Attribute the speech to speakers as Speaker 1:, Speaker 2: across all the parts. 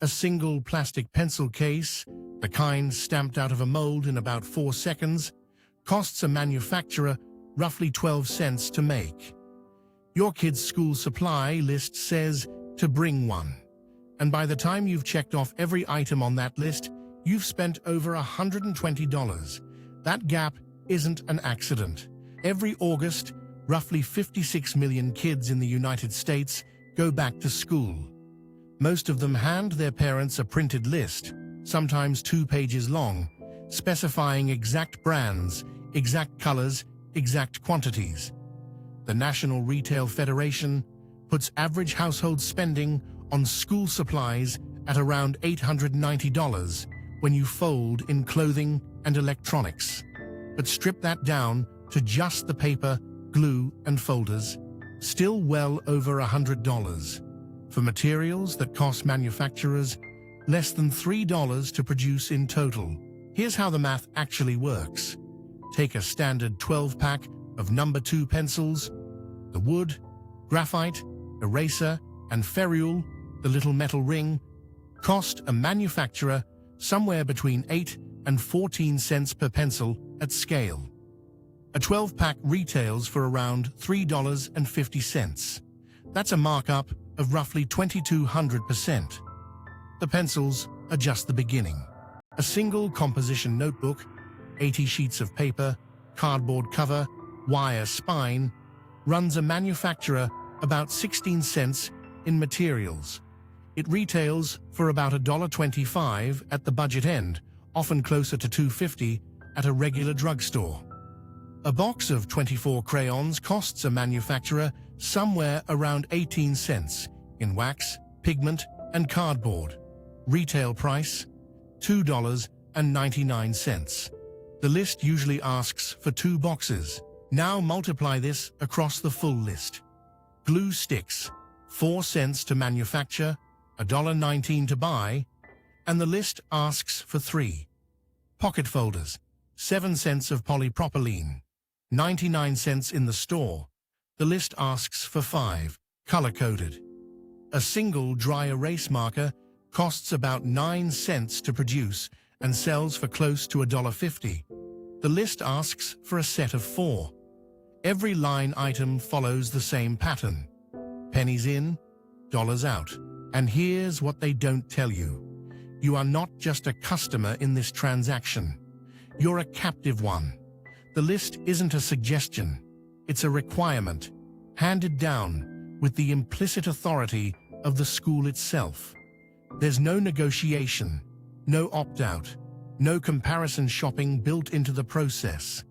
Speaker 1: A single plastic pencil case, the kind stamped out of a mold in about 4 seconds, costs a manufacturer roughly 12 cents to make. Your kid's school supply list says to bring one. And by the time you've checked off every item on that list, you've spent over $120. That gap isn't an accident. Every August, roughly 56 million kids in the United States go back to school. Most of them hand their parents a printed list, sometimes 2 pages long, specifying exact brands, exact colors, exact quantities. The National Retail Federation puts average household spending on school supplies at around $890 when you fold in clothing and electronics. But strip that down to just the paper, glue, and folders, still well over $100. For materials that cost manufacturers less than $3 to produce in total. Here's how the math actually works. Take a standard 12-pack of number 2 pencils, the wood, graphite, eraser, and ferrule, the little metal ring, cost a manufacturer somewhere between 8 and 14 cents per pencil at scale. A 12-pack retails for around $3.50. That's a markup of roughly 2,200%. The pencils are just the beginning. A single composition notebook, 80 sheets of paper, cardboard cover, wire spine, runs a manufacturer about 16 cents in materials. It retails for about $1.25 at the budget end, often closer to $2.50 at a regular drugstore. A box of 24 crayons costs a manufacturer somewhere around 18 cents in wax, pigment, and cardboard. Retail price, $2.99. The list usually asks for 2 boxes. Now multiply this across the full list. Glue sticks, 4 cents to manufacture, $1.19 to buy, and the list asks for 3. Pocket folders, 7 cents of polypropylene, 99 cents in the store. The list asks for 5, color-coded. A single dry erase marker costs about 9 cents to produce and sells for close to $1.50. The list asks for a set of 4. Every line item follows the same pattern. Pennies in, dollars out. And here's what they don't tell you. You are not just a customer in this transaction. You're a captive one. The list isn't a suggestion. It's a requirement, handed down with the implicit authority of the school itself. There's no negotiation, no opt-out, no comparison shopping built into the process.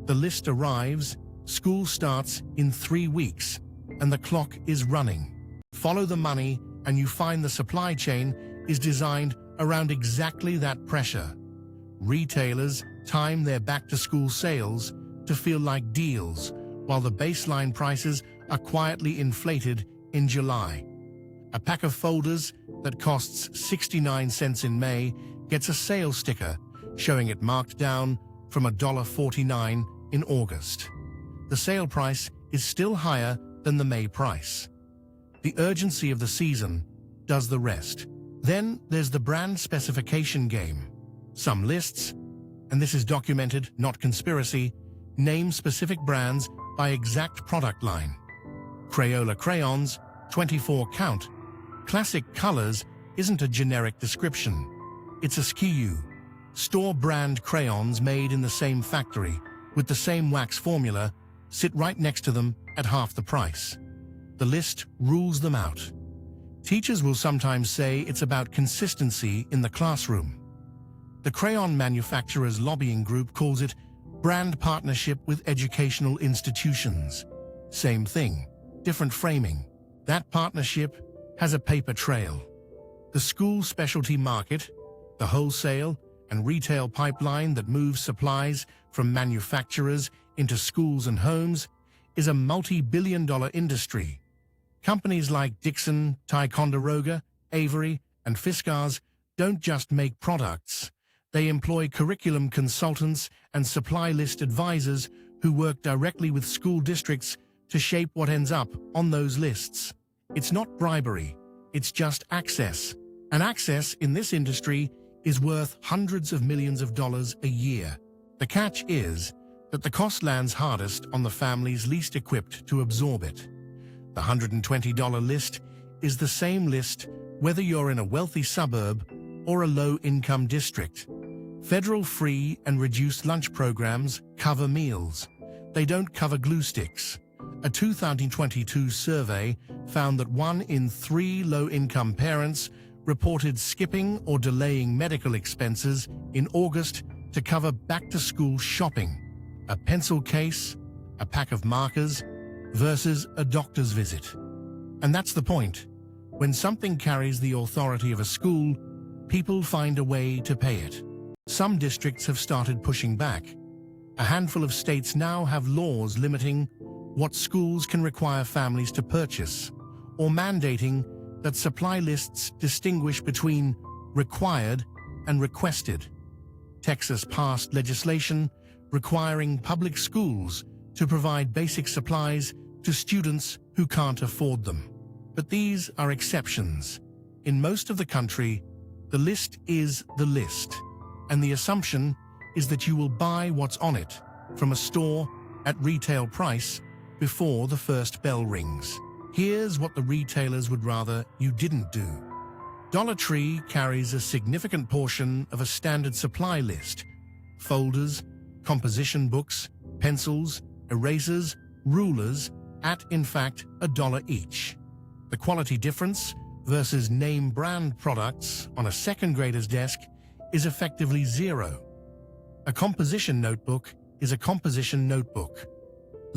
Speaker 1: The list arrives, school starts in 3 weeks, and the clock is running. Follow the money, and you find the supply chain is designed around exactly that pressure. Retailers time their back-to-school sales to feel like deals, while the baseline prices are quietly inflated in July. A pack of folders that costs 69 cents in May gets a sales sticker showing it marked down from $1.49 in August. The sale price is still higher than the May price. The urgency of the season does the rest. Then there's the brand specification game. Some lists, and this is documented, not conspiracy, name specific brands by exact product line. Crayola crayons, 24 count. Classic colors isn't a generic description. It's a SKU. Store brand crayons made in the same factory, with the same wax formula, sit right next to them at half the price. The list rules them out. Teachers will sometimes say it's about consistency in the classroom. The crayon manufacturers' lobbying group calls it brand partnership with educational institutions. Same thing, different framing. That partnership has a paper trail. The school specialty market, the wholesale and retail pipeline that moves supplies from manufacturers into schools and homes, is a multi-billion-dollar industry. Companies like Dixon, Ticonderoga, Avery, and Fiskars don't just make products. They employ curriculum consultants and supply list advisors who work directly with school districts to shape what ends up on those lists. It's not bribery, it's just access. And access in this industry is worth hundreds of millions of dollars a year. The catch is that the cost lands hardest on the families least equipped to absorb it. The $120 list is the same list whether you're in a wealthy suburb or a low-income district. Federal free and reduced lunch programs cover meals. They don't cover glue sticks. A 2022 survey found that 1 in 3 low-income parents reported skipping or delaying medical expenses in August to cover back-to-school shopping, a pencil case, a pack of markers, versus a doctor's visit. And that's the point. When something carries the authority of a school, people find a way to pay it. Some districts have started pushing back. A handful of states now have laws limiting what schools can require families to purchase, or mandating that supply lists distinguish between required and requested. Texas passed legislation requiring public schools to provide basic supplies to students who can't afford them. But these are exceptions. In most of the country, the list is the list, and the assumption is that you will buy what's on it from a store at retail price before the first bell rings. Here's what the retailers would rather you didn't do. Dollar Tree carries a significant portion of a standard supply list: folders, composition books, pencils, erasers, rulers, at, in fact, $1 each. The quality difference versus name brand products on a second grader's desk is effectively zero. A composition notebook is a composition notebook.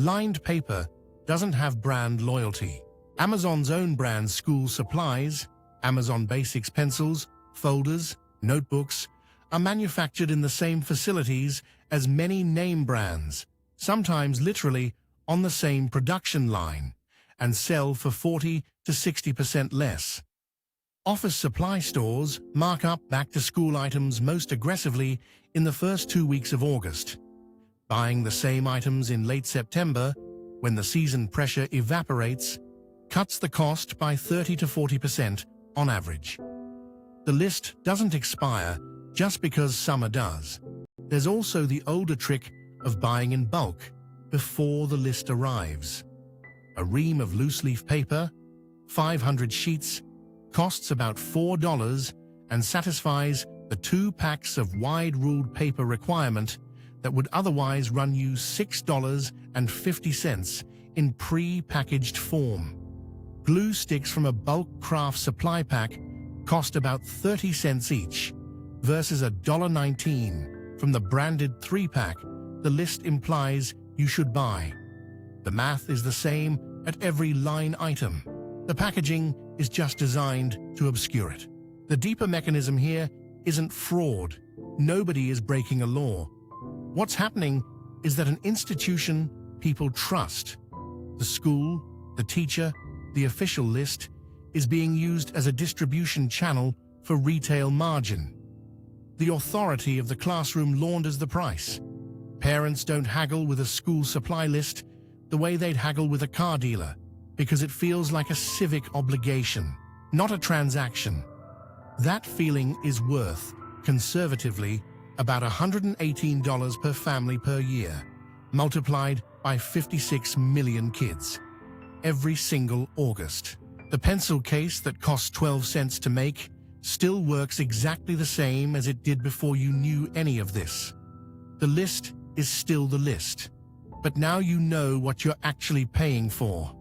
Speaker 1: Lined paper doesn't have brand loyalty. Amazon's own brand school supplies, Amazon Basics pencils, folders, notebooks, are manufactured in the same facilities as many name brands, sometimes literally on the same production line, and sell for 40 to 60% less. Office supply stores mark up back-to-school items most aggressively in the first 2 weeks of August. Buying the same items in late September, when the season pressure evaporates, cuts the cost by 30 to 40% on average. The list doesn't expire just because summer does. There's also the older trick of buying in bulk before the list arrives. A ream of loose-leaf paper, 500 sheets, costs about $4 and satisfies the 2 packs of wide-ruled paper requirement that would otherwise run you $6.50 in pre-packaged form. Glue sticks from a bulk craft supply pack cost about 30 cents each, versus $1.19 from the branded 3-pack the list implies you should buy. The math is the same at every line item. The packaging is just designed to obscure it. The deeper mechanism here isn't fraud. Nobody is breaking a law. What's happening is that an institution people trust, the school, the teacher, the official list, is being used as a distribution channel for retail margin. The authority of the classroom launders the price. Parents don't haggle with a school supply list the way they'd haggle with a car dealer, because it feels like a civic obligation, not a transaction. That feeling is worth, conservatively, about $118 per family per year, multiplied by 56 million kids. Every single August. The pencil case that costs 12 cents to make still works exactly the same as it did before you knew any of this. The list is still the list, but now you know what you're actually paying for.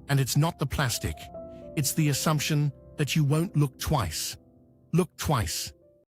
Speaker 1: And it's not the plastic, it's the assumption that you won't look twice. Look twice.